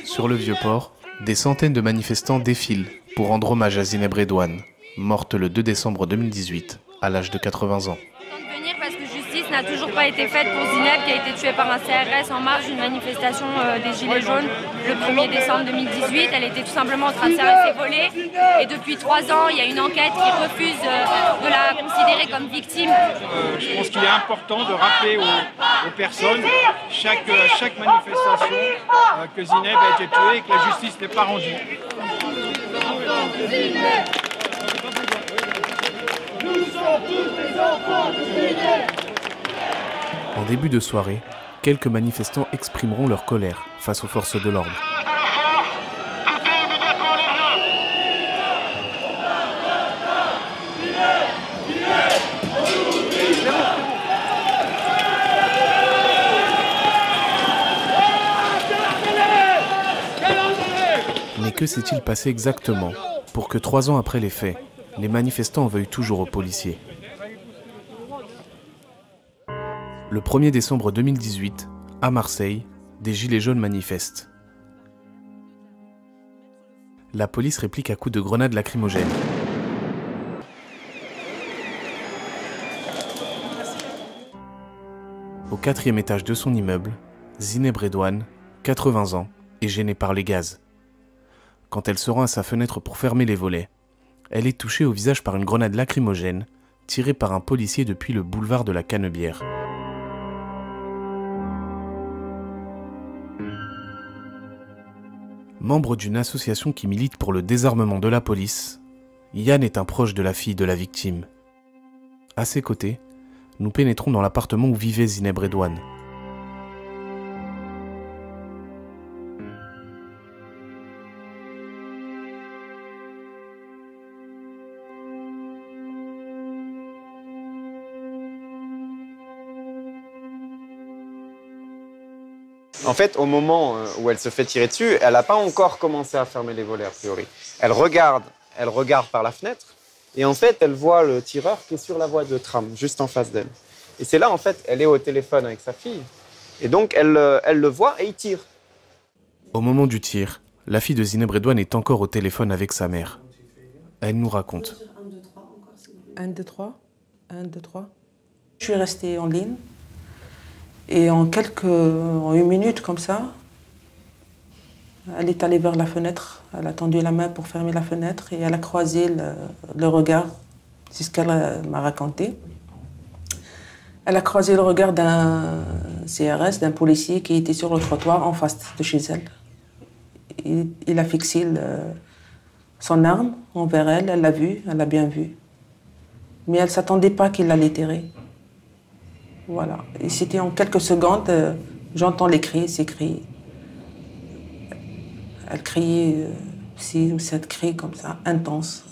Sur le Vieux-Port, des centaines de manifestants défilent pour rendre hommage à Zineb Redouane, morte le 2 décembre 2018, à l'âge de 80 ans. Venir parce que justice n'a toujours pas été faite pour Zineb qui a été tuée par un CRS en marge d'une manifestation des Gilets jaunes le 1er décembre 2018. Elle était tout simplement en train de se faire voler et depuis 3 ans il y a une enquête qui refuse de la considérer comme victime. Je pense qu'il est important de rappeler aux personnes chaque manifestation que Zineb a été tuée et que la justice n'est pas rendue. En début de soirée, quelques manifestants exprimeront leur colère face aux forces de l'ordre. Mais que s'est-il passé exactement pour que 3 ans après les faits, les manifestants en veuillent toujours aux policiers? Le 1er décembre 2018, à Marseille, des Gilets jaunes manifestent. La police réplique à coups de grenades lacrymogènes. Au 4e étage de son immeuble, Zineb Redouane, 80 ans, est gênée par les gaz. Quand elle se rend à sa fenêtre pour fermer les volets, elle est touchée au visage par une grenade lacrymogène tirée par un policier depuis le boulevard de la Canebière. Membre d'une association qui milite pour le désarmement de la police, Yann est un proche de la fille de la victime. À ses côtés, nous pénétrons dans l'appartement où vivait Zineb Redouane. En fait, au moment où elle se fait tirer dessus, elle n'a pas encore commencé à fermer les volets, a priori. Elle regarde par la fenêtre, et en fait, elle voit le tireur qui est sur la voie de tram, juste en face d'elle. Et c'est là, en fait, elle est au téléphone avec sa fille, et donc elle le voit et il tire. Au moment du tir, la fille de Zineb Redouane est encore au téléphone avec sa mère. Elle nous raconte. 1, 2, 3. 1, 2, 3. Je suis restée en ligne. Et en une minute comme ça, elle est allée vers la fenêtre. Elle a tendu la main pour fermer la fenêtre et elle a croisé le regard. C'est ce qu'elle m'a raconté. Elle a croisé le regard d'un CRS, d'un policier qui était sur le trottoir en face de chez elle. Il a fixé son arme envers elle. Elle l'a vu, elle l'a bien vu. Mais elle ne s'attendait pas qu'il allait tirer. Voilà. Et c'était en quelques secondes, j'entends les cris, ces cris. Elle criait 6 ou 7 cris comme ça, intenses.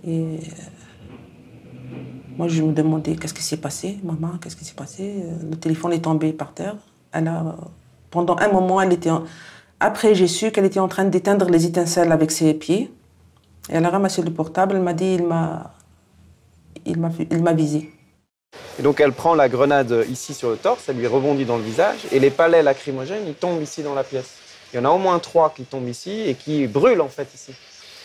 Et moi, je me demandais qu'est-ce qui s'est passé, maman, qu'est-ce qui s'est passé. Le téléphone est tombé par terre. Pendant un moment, après, j'ai su qu'elle était en train d'éteindre les étincelles avec ses pieds. Et elle a ramassé le portable, elle m'a dit, il m'a visé. Et donc elle prend la grenade ici sur le torse, elle lui rebondit dans le visage, et les palets lacrymogènes, ils tombent ici dans la pièce. Il y en a au moins 3 qui tombent ici et qui brûlent en fait ici.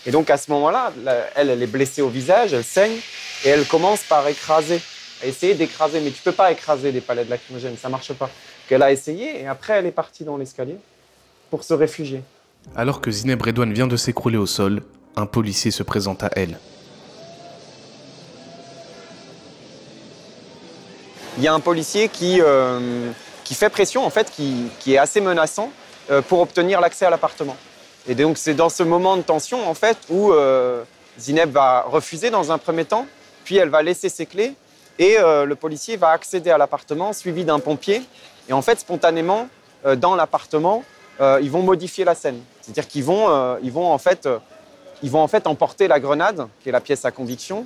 Et donc à ce moment-là, elle est blessée au visage, elle saigne, et elle commence par écraser, à essayer d'écraser. Mais tu peux pas écraser des palets lacrymogènes, ça marche pas. Donc elle a essayé, et après elle est partie dans l'escalier pour se réfugier. Alors que Zineb Redouane vient de s'écrouler au sol, un policier se présente à elle. Il y a un policier qui fait pression, en fait, qui est assez menaçant pour obtenir l'accès à l'appartement. Et donc c'est dans ce moment de tension, en fait, où Zineb va refuser dans un premier temps, puis elle va laisser ses clés, et le policier va accéder à l'appartement, suivi d'un pompier. Et en fait, spontanément, dans l'appartement, ils vont modifier la scène. C'est-à-dire qu'ils vont en fait emporter la grenade, qui est la pièce à conviction.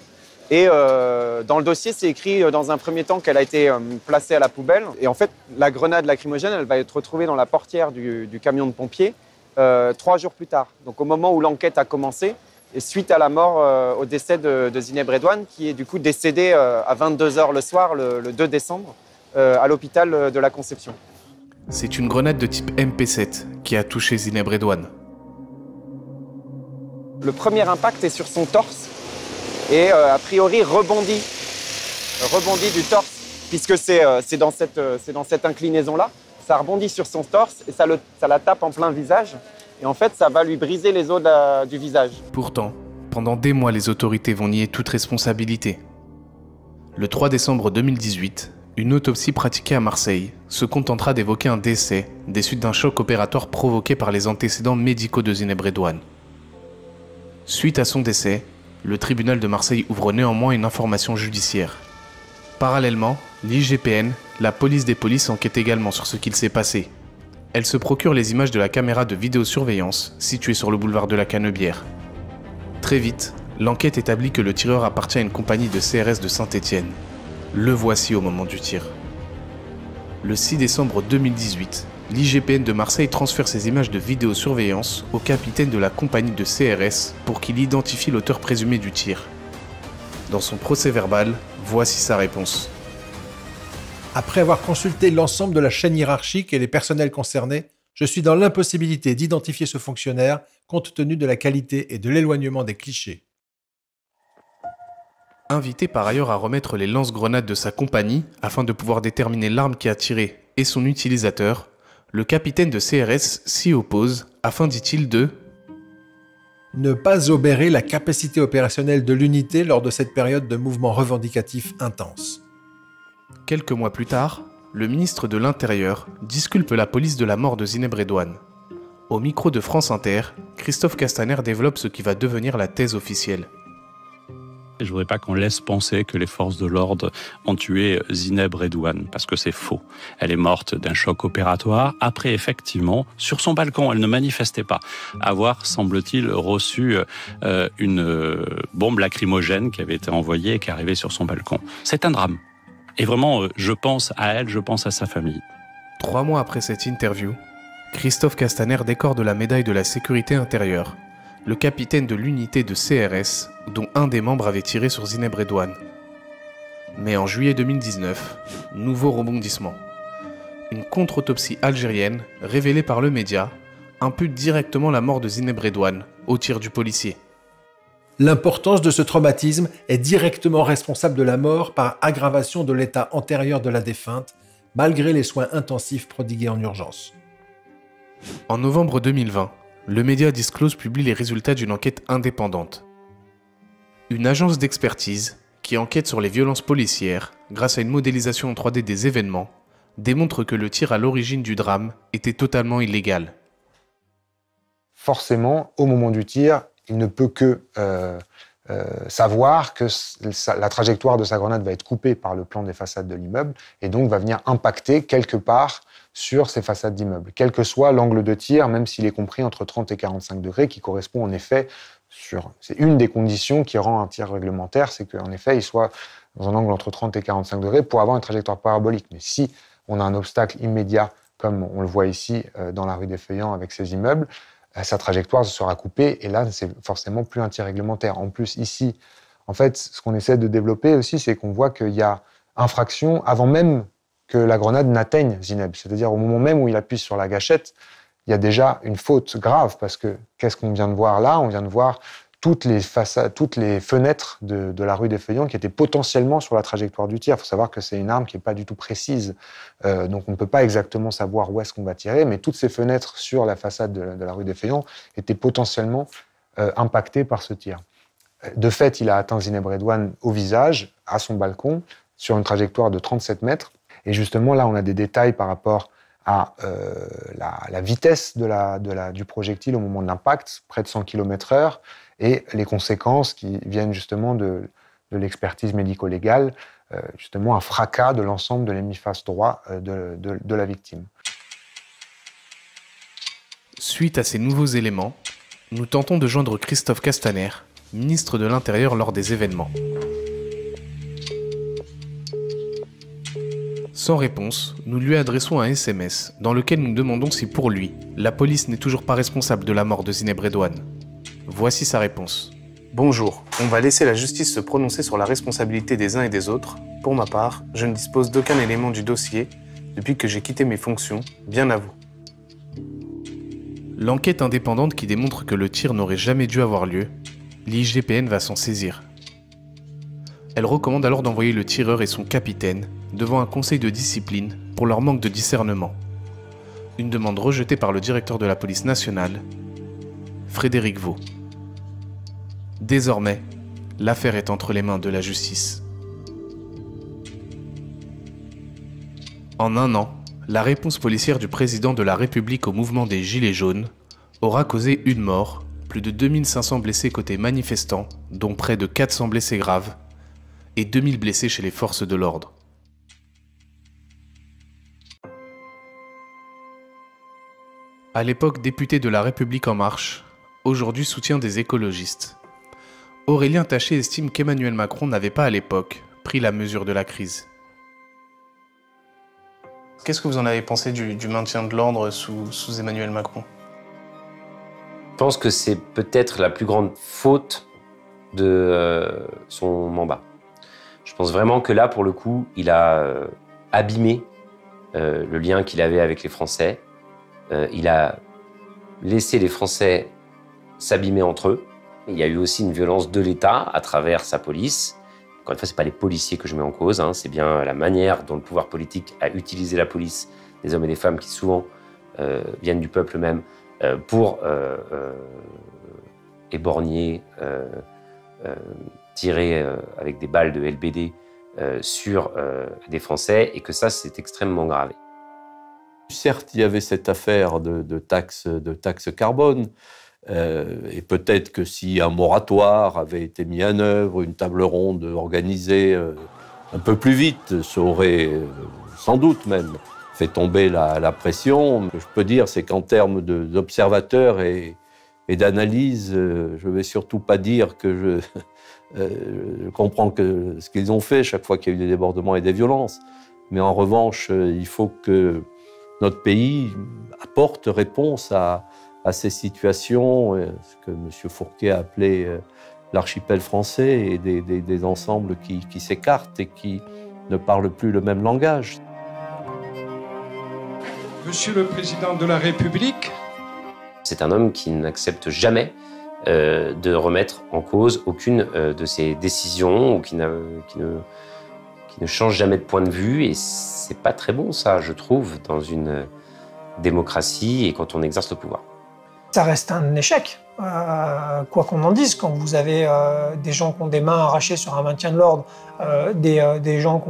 Et dans le dossier, c'est écrit dans un premier temps qu'elle a été placée à la poubelle. Et en fait, la grenade lacrymogène, elle va être retrouvée dans la portière du camion de pompiers 3 jours plus tard. Donc au moment où l'enquête a commencé, et suite à la mort, au décès de Zineb Redouane, qui est du coup décédée à 22 h le soir, le 2 décembre, à l'hôpital de la Conception. C'est une grenade de type MP7 qui a touché Zineb Redouane. Le premier impact est sur son torse. Et a priori rebondit du torse, puisque c'est dans cette inclinaison-là. Ça rebondit sur son torse et ça la tape en plein visage. Et en fait, ça va lui briser les os du visage. Pourtant, pendant des mois, les autorités vont nier toute responsabilité. Le 3 décembre 2018, une autopsie pratiquée à Marseille se contentera d'évoquer un décès des suites d'un choc opératoire provoqué par les antécédents médicaux de Zineb Redouane. Suite à son décès, le tribunal de Marseille ouvre néanmoins une information judiciaire. Parallèlement, l'IGPN, la police des polices, enquête également sur ce qu'il s'est passé. Elle se procure les images de la caméra de vidéosurveillance située sur le boulevard de la Canebière. Très vite, l'enquête établit que le tireur appartient à une compagnie de CRS de Saint-Étienne. Le voici au moment du tir. Le 6 décembre 2018, l'IGPN de Marseille transfère ces images de vidéosurveillance au capitaine de la compagnie de CRS pour qu'il identifie l'auteur présumé du tir. Dans son procès-verbal, voici sa réponse. Après avoir consulté l'ensemble de la chaîne hiérarchique et les personnels concernés, je suis dans l'impossibilité d'identifier ce fonctionnaire compte tenu de la qualité et de l'éloignement des clichés. Invité par ailleurs à remettre les lance-grenades de sa compagnie afin de pouvoir déterminer l'arme qui a tiré et son utilisateur, le capitaine de CRS s'y oppose afin, dit-il, de ne pas obérer la capacité opérationnelle de l'unité lors de cette période de mouvements revendicatifs intenses. Quelques mois plus tard, le ministre de l'Intérieur disculpe la police de la mort de Zineb Redouane. Au micro de France Inter, Christophe Castaner développe ce qui va devenir la thèse officielle. Je ne voudrais pas qu'on laisse penser que les forces de l'ordre ont tué Zineb Redouane, parce que c'est faux. Elle est morte d'un choc opératoire. Après, effectivement, sur son balcon, elle ne manifestait pas avoir, semble-t-il, reçu une bombe lacrymogène qui avait été envoyée et qui est arrivée sur son balcon. C'est un drame. Et vraiment, je pense à elle, je pense à sa famille. 3 mois après cette interview, Christophe Castaner décore de la médaille de la sécurité intérieure le capitaine de l'unité de CRS, dont un des membres avait tiré sur Zineb Redouane. Mais en juillet 2019, nouveau rebondissement. Une contre-autopsie algérienne, révélée par le média, impute directement la mort de Zineb Redouane au tir du policier. L'importance de ce traumatisme est directement responsable de la mort par aggravation de l'état antérieur de la défunte, malgré les soins intensifs prodigués en urgence. En novembre 2020, le média Disclose publie les résultats d'une enquête indépendante. Une agence d'expertise, qui enquête sur les violences policières grâce à une modélisation en 3D des événements, démontre que le tir à l'origine du drame était totalement illégal. Forcément, au moment du tir, il ne peut que savoir que la trajectoire de sa grenade va être coupée par le plan des façades de l'immeuble et donc va venir impacter quelque part sur ces façades d'immeubles, quel que soit l'angle de tir, même s'il est compris entre 30 et 45 degrés, qui correspond en effet c'est une des conditions qui rend un tir réglementaire, c'est qu'en effet, il soit dans un angle entre 30 et 45 degrés pour avoir une trajectoire parabolique. Mais si on a un obstacle immédiat, comme on le voit ici dans la rue des Feuillants avec ces immeubles, sa trajectoire sera coupée et là, c'est forcément plus un tir réglementaire. En plus, ici, en fait, ce qu'on essaie de développer aussi, c'est qu'on voit qu'il y a infraction avant même que la grenade n'atteigne Zineb. C'est-à-dire au moment même où il appuie sur la gâchette, il y a déjà une faute grave parce que qu'est-ce qu'on vient de voir là? On vient de voir toutes les fenêtres de la rue des Feuillants qui étaient potentiellement sur la trajectoire du tir. Il faut savoir que c'est une arme qui n'est pas du tout précise. Donc on ne peut pas exactement savoir où est-ce qu'on va tirer, mais toutes ces fenêtres sur la façade de la rue des Feuillants étaient potentiellement impactées par ce tir. De fait, il a atteint Zineb Redouane au visage, à son balcon, sur une trajectoire de 37 mètres. Et justement, là, on a des détails par rapport à la vitesse du projectile au moment de l'impact, près de 100 km/h, et les conséquences qui viennent justement de l'expertise médico-légale, justement un fracas de l'ensemble de l'hémiface droit de la victime. Suite à ces nouveaux éléments, nous tentons de joindre Christophe Castaner, ministre de l'Intérieur lors des événements. Sans réponse, nous lui adressons un SMS dans lequel nous demandons si pour lui, la police n'est toujours pas responsable de la mort de Zineb Redouane. Voici sa réponse. Bonjour, on va laisser la justice se prononcer sur la responsabilité des uns et des autres. Pour ma part, je ne dispose d'aucun élément du dossier depuis que j'ai quitté mes fonctions, bien à vous. L'enquête indépendante qui démontre que le tir n'aurait jamais dû avoir lieu, l'IGPN va s'en saisir. Elle recommande alors d'envoyer le tireur et son capitaine devant un conseil de discipline pour leur manque de discernement. Une demande rejetée par le directeur de la police nationale, Frédéric Vaux. Désormais, l'affaire est entre les mains de la justice. En un an, la réponse policière du président de la République au mouvement des Gilets jaunes aura causé une mort, plus de 2500 blessés côté manifestants, dont près de 400 blessés graves, et 2000 blessés chez les forces de l'ordre. À l'époque député de La République En Marche, aujourd'hui soutien des écologistes. Aurélien Taché estime qu'Emmanuel Macron n'avait pas à l'époque pris la mesure de la crise. Qu'est-ce que vous en avez pensé du maintien de l'ordre sous Emmanuel Macron? Je pense que c'est peut-être la plus grande faute de son mandat. Je pense vraiment que là, pour le coup, il a abîmé le lien qu'il avait avec les Français. Il a laissé les Français s'abîmer entre eux. Il y a eu aussi une violence de l'État à travers sa police Encore une fois, c'est pas les policiers que je mets en cause, hein, c'est bien la manière dont le pouvoir politique a utilisé la police, des hommes et des femmes qui souvent viennent du peuple même, pour éborgner, tirer avec des balles de LBD sur des Français, et que ça, c'est extrêmement grave. Certes, il y avait cette affaire de taxe carbone, et peut-être que si un moratoire avait été mis en œuvre, une table ronde organisée un peu plus vite, ça aurait sans doute même fait tomber la pression. Ce que je peux dire, c'est qu'en termes d'observateurs et d'analyse, je ne vais surtout pas dire que je comprends que ce qu'ils ont fait chaque fois qu'il y a eu des débordements et des violences. Mais en revanche, il faut que notre pays apporte réponse à ces situations, ce que M. Fourquet a appelé l'archipel français, et des ensembles qui s'écartent et qui ne parlent plus le même langage. Monsieur le Président de la République. C'est un homme qui n'accepte jamais de remettre en cause aucune de ses décisions, ou qui ne change jamais de point de vue, et c'est pas très bon, ça, je trouve, dans une démocratie et quand on exerce le pouvoir. Ça reste un échec, quoi qu'on en dise, quand vous avez des gens qui ont des mains arrachées sur un maintien de l'ordre, des gens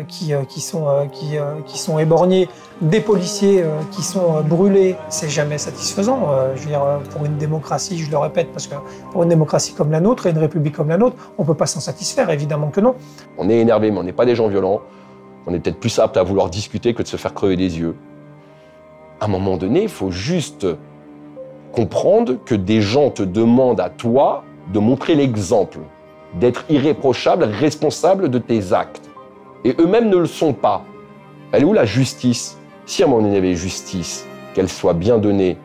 qui sont éborgnés, des policiers qui sont brûlés, c'est jamais satisfaisant. Je veux dire, pour une démocratie, je le répète, parce que pour une démocratie comme la nôtre et une république comme la nôtre, on ne peut pas s'en satisfaire, évidemment que non. On est énervé, mais on n'est pas des gens violents. On est peut-être plus apte à vouloir discuter que de se faire crever les yeux. À un moment donné, il faut juste comprendre que des gens te demandent à toi de montrer l'exemple, d'être irréprochable, responsable de tes actes. Et eux-mêmes ne le sont pas. Elle est où la justice? Si à un moment donné il y avait justice, qu'elle soit bien donnée,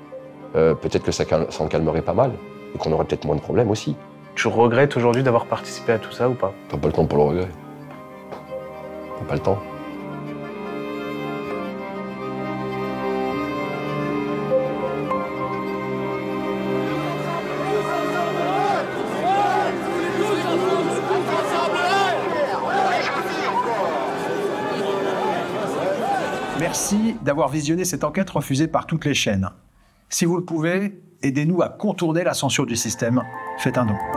peut-être que ça en calmerait pas mal, et qu'on aurait peut-être moins de problèmes aussi. Tu regrettes aujourd'hui d'avoir participé à tout ça ou pas? T'as pas le temps pour le regret. T'as pas le temps. Merci d'avoir visionné cette enquête refusée par toutes les chaînes. Si vous le pouvez, aidez-nous à contourner la censure du système. Faites un don.